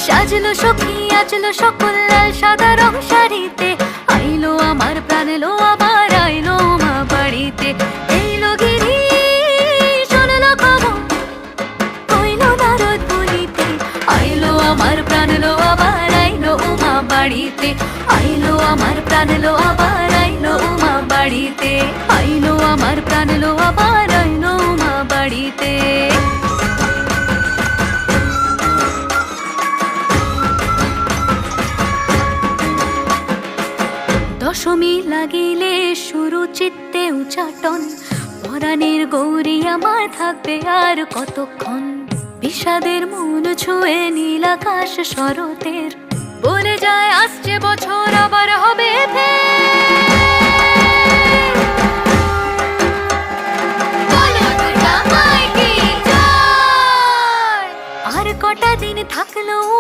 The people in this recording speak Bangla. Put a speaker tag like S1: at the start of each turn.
S1: সাজলো সখী আজলো সকল লাল সাদা রং শাড়িতে, আইলো আমার প্রাণ এলো আবার আইলো মা বাড়িতে। এইলো গিরি শুনলো খবর কইলো নারদ বলিতে, আইলো আমার প্রাণ এলো আবার আইলো মা বাড়িতে। আইলো আমার প্রাণ এলো আবার আইলো মা বাড়িতে। আইলো আমার প্রাণ এলো আবার আইলো মা বাড়িতে। দশমী লাগিলে শুরু চিত্তে উচাটন, পরাণের গৌরী আমার থাকবে আর কতক্ষণ। বিষাদের মন ছুঁয়ে নীল আকাশ শরতের, বলে যায় আসছে বছর আবার হবে আর কটা দিন থাকলো